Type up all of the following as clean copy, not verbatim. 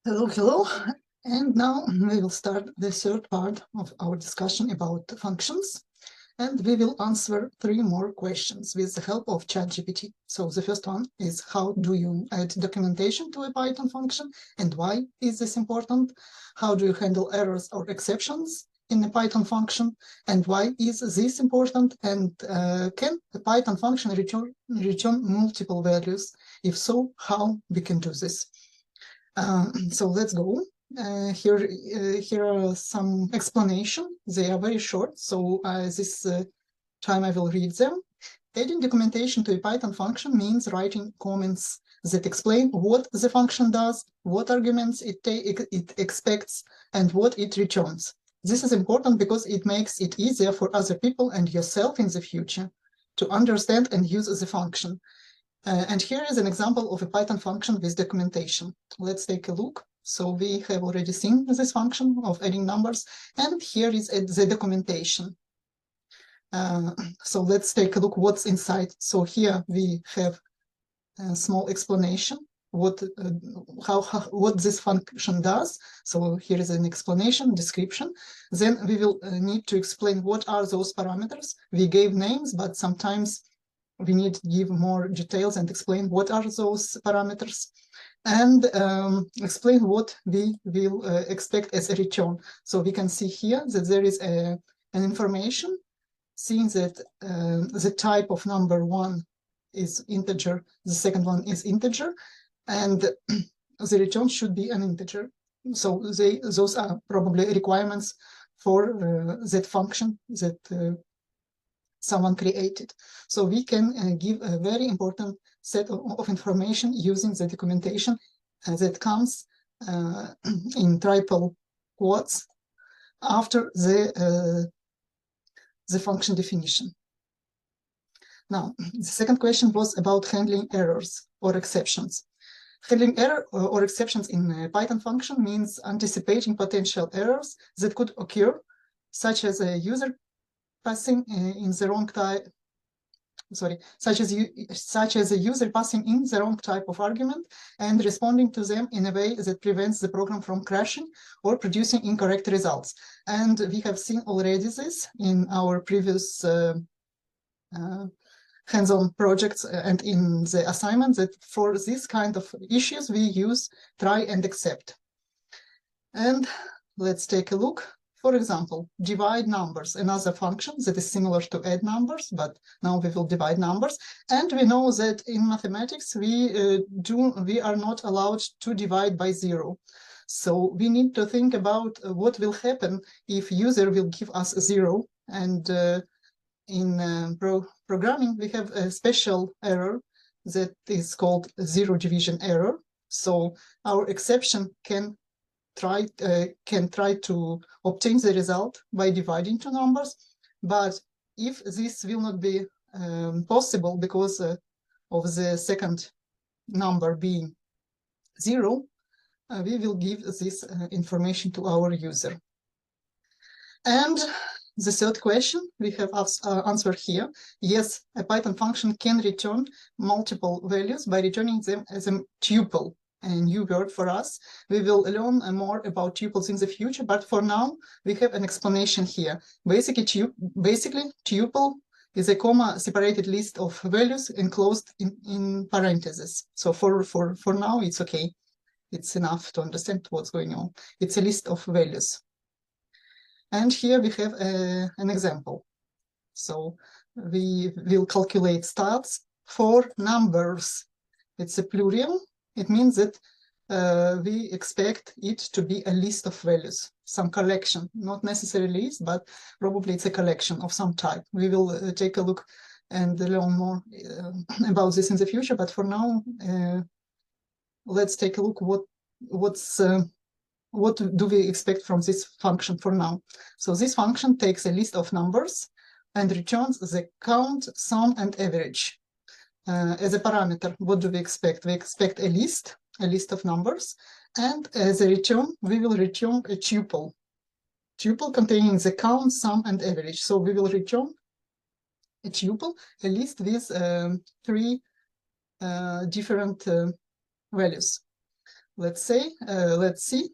Hello, and now we will start the third part of our discussion about functions, and we will answer 3 more questions with the help of ChatGPT. So the first one is, how do you add documentation to a Python function, and why is this important? How do you handle errors or exceptions in a Python function, and why is this important? And can a Python function return multiple values? If so, how we can do this? So let's go. Here are some explanation. They are very short, so this time I will read them. Adding documentation to a Python function means writing comments that explain what the function does, what arguments it expects, and what it returns. This is important because it makes it easier for other people and yourself in the future to understand and use the function. And here is an example of a Python function with documentation. Let's take a look. So we have already seen this function of adding numbers, and here is the documentation. So let's take a look what's inside. So here we have a small explanation what this function does. So here is an explanation, description. Then we will need to explain what are those parameters. We gave names, but sometimes we need to give more details and explain what are those parameters, and explain what we will expect as a return. So we can see here that there is an information, seeing that the type of number 1 is integer, the second one is integer, and the return should be an integer. So those are probably requirements for that function that someone created. So we can give a very important set of information using the documentation that comes in triple quotes after the function definition. Now, the second question was about handling errors or exceptions. Handling error or exceptions in a Python function means anticipating potential errors that could occur, such as a user passing in the wrong type, such as a user passing in the wrong type of argument and responding to them in a way that prevents the program from crashing or producing incorrect results. And we have seen already this in our previous hands-on projects and in the assignment, that for this kind of issues we use try and except. And let's take a look. For example, divide numbers, another function that is similar to add numbers, but now we will divide numbers. And we know that in mathematics, we are not allowed to divide by 0. So we need to think about what will happen if user will give us 0. And in programming, we have a special error that is called ZeroDivisionError. So our exception can try to obtain the result by dividing two numbers, but if this will not be possible because of the second number being 0, we will give this information to our user. And the third question we have answered here. Yes, a Python function can return multiple values by returning them as a tuple. A new word for us. We will learn more about tuples in the future, but for now we have an explanation here. Basically, tuple is a comma-separated list of values enclosed in parentheses. So for now it's okay. It's enough to understand what's going on. It's a list of values. And here we have an example. So we will calculate stats for numbers. It's a plural. It means that we expect it to be a list of values, some collection, not necessarily list, but probably it's a collection of some type. We will take a look and learn more about this in the future, but for now, let's take a look what do we expect from this function for now. So this function takes a list of numbers and returns the count, sum, and average. As a parameter, what do we expect? We expect a list of numbers, and as a return, we will return a tuple containing the count, sum, and average. So we will return a tuple, a list with 3 different values. let's see.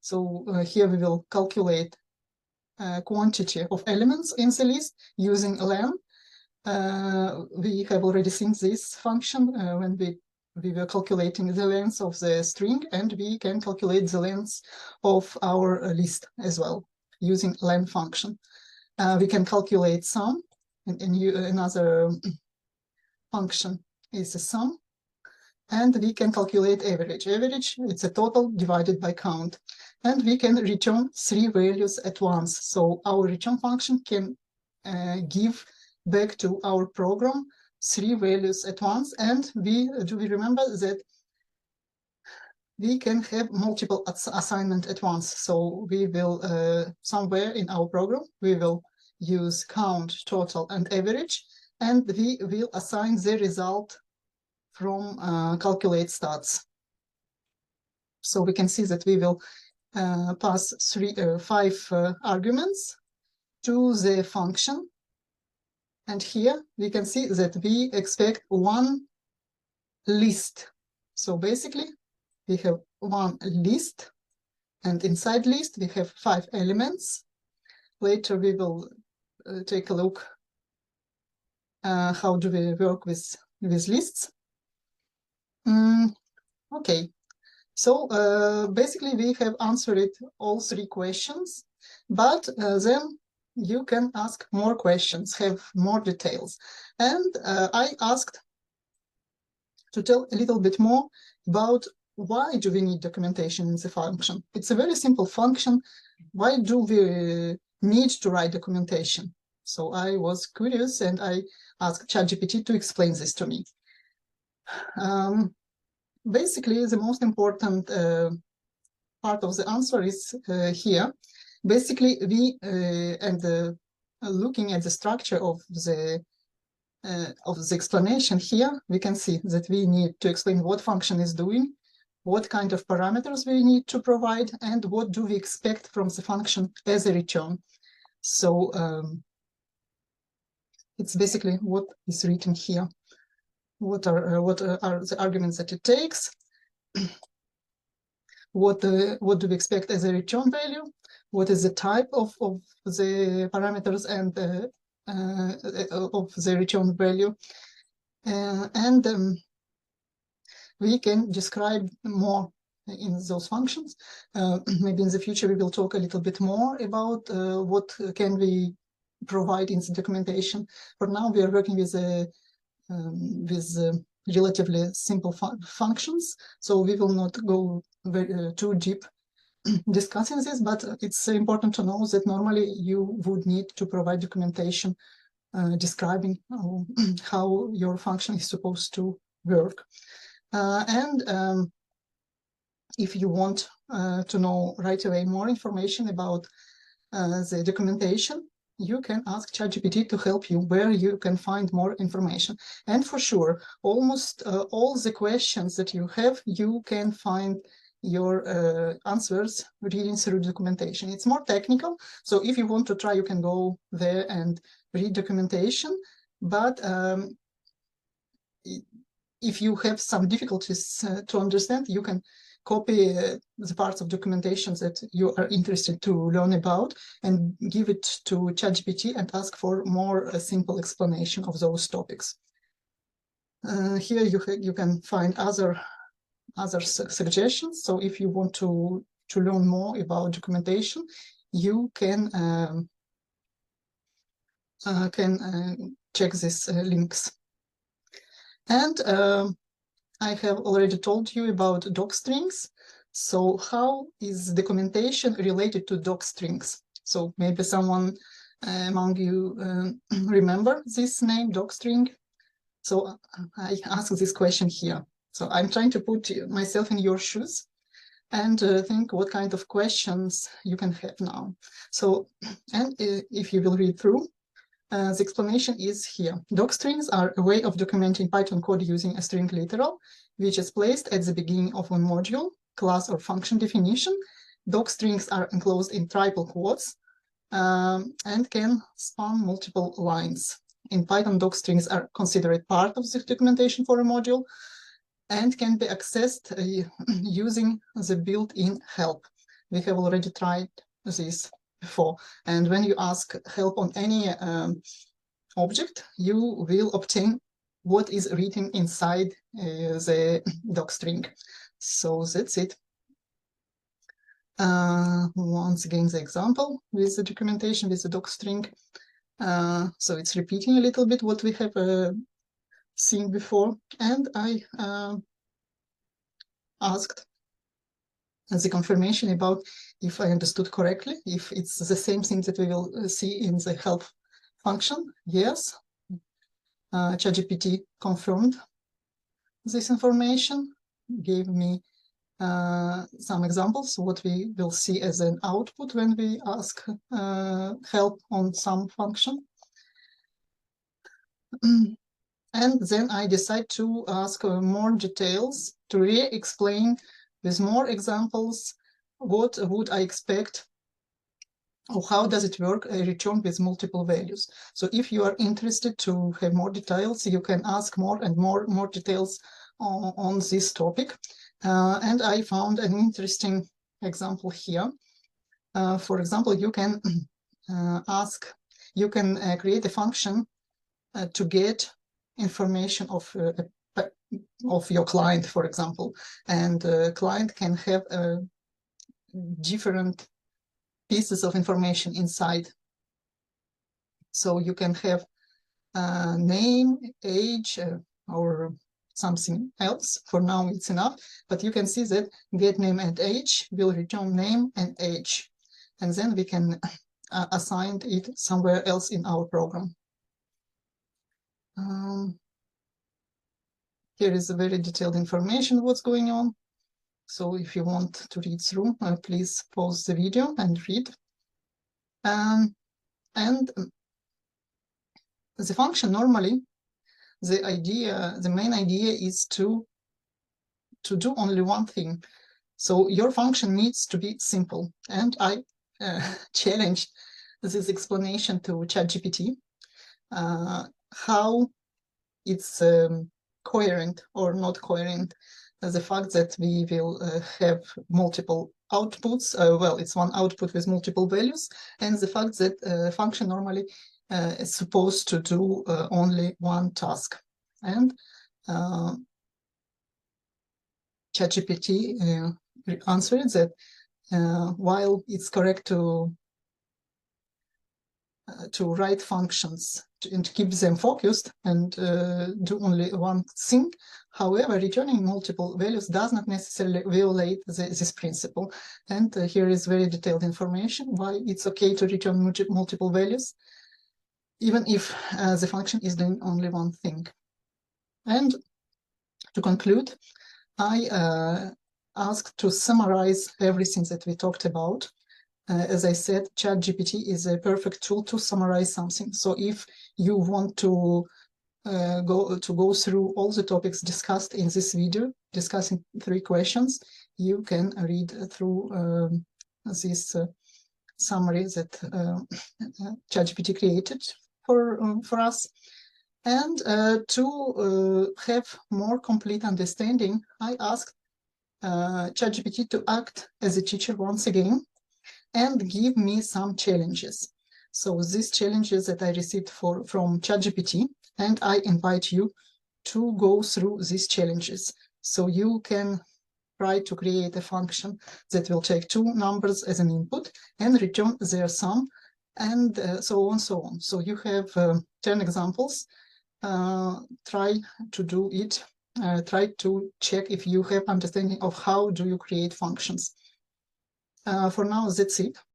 So here we will calculate quantity of elements in the list using len. We have already seen this function when we were calculating the length of the string, and we can calculate the length of our list as well using len function. We can calculate sum, and another function is a sum, and we can calculate average. Average, it's a total divided by count, and we can return 3 values at once. So our return function can give back to our program 3 values at once, and we remember that we can have multiple assignment at once. So we will somewhere in our program we will use count, total, and average, and we will assign the result from calculate stats. So we can see that we will pass 5 arguments to the function. And here we can see that we expect 1 list. So basically we have 1 list, and inside list we have 5 elements. Later we will take a look how do we work with lists. Okay, so basically we have answered all 3 questions, but then you can ask more questions, have more details. And I asked to tell a little bit more about why do we need documentation in the function. It's a very simple function. Why do we need to write documentation? So I was curious and I asked ChatGPT to explain this to me. Basically, the most important part of the answer is here. Basically, we looking at the structure of the explanation here, we can see that we need to explain what function is doing, what kind of parameters we need to provide, and what do we expect from the function as a return. So it's basically what is written here. What are the arguments that it takes? What do we expect as a return value? What is the type of the parameters and of the return value? And we can describe more in those functions. Maybe in the future we will talk a little bit more about what can we provide in the documentation. For now, we are working with relatively simple functions, so we will not go too deep discussing this, but it's important to know that normally you would need to provide documentation describing how your function is supposed to work. And if you want to know right away more information about the documentation, you can ask ChatGPT to help you where you can find more information. And for sure, almost all the questions that you have, you can find your answers reading through documentation. It's more technical, so if you want to try, you can go there and read documentation. But if you have some difficulties to understand, you can copy the parts of documentation that you are interested to learn about and give it to ChatGPT and ask for more simple explanation of those topics. Here you can find other suggestions. So if you want to learn more about documentation, you can check these links. And I have already told you about docstrings. So how is documentation related to docstrings? So maybe someone among you remember this name, docstring. So I ask this question here. So I'm trying to put myself in your shoes and think what kind of questions you can have now. So, and if you will read through, the explanation is here. Docstrings are a way of documenting Python code using a string literal, which is placed at the beginning of a module, class, or function definition. Docstrings are enclosed in triple quotes and can span multiple lines. In Python, docstrings are considered part of the documentation for a module. and can be accessed using the built-in help. We have already tried this before. And when you ask help on any object, you will obtain what is written inside the docstring. So that's it. Once again, the example with the documentation with the docstring. So it's repeating a little bit what we have seen before. And I asked the confirmation about if I understood correctly, if it's the same thing that we will see in the help function. Yes, ChatGPT confirmed this information, gave me some examples, what we will see as an output when we ask help on some function. And then I decide to ask more details to re-explain with more examples what would I expect or how does it work a return with multiple values. So if you are interested to have more details, you can ask more and more details on this topic. And I found an interesting example here. For example, you can you can create a function to get information of your client, for example, and the client can have different pieces of information inside. So you can have name, age, or something else. For now, it's enough, but you can see that get name and age will return name and age, and then we can assign it somewhere else in our program. Here is a very detailed information what's going on. So if you want to read through, please pause the video and read. And the function normally, the main idea is to do only one thing. So your function needs to be simple. And I challenged this explanation to ChatGPT, how it's coherent or not coherent. The fact that we will have multiple outputs, well, it's one output with multiple values, and the fact that function normally is supposed to do only one task. And ChatGPT answered that while it's correct to write functions and keep them focused and do only one thing, however, returning multiple values does not necessarily violate this principle. And here is very detailed information why it's okay to return multiple values, even if the function is doing only one thing. And to conclude, I asked to summarize everything that we talked about. As I said, ChatGPT is a perfect tool to summarize something. So if you want to go through all the topics discussed in this video, discussing 3 questions, you can read through this summary that ChatGPT created for us. And to have more complete understanding, I asked ChatGPT to act as a teacher once again and give me some challenges. So these challenges that I received from ChatGPT, and I invite you to go through these challenges. So you can try to create a function that will take 2 numbers as an input and return their sum, and so on, so on. So you have 10 examples. Try to do it. Try to check if you have understanding of how do you create functions. For now, that's it.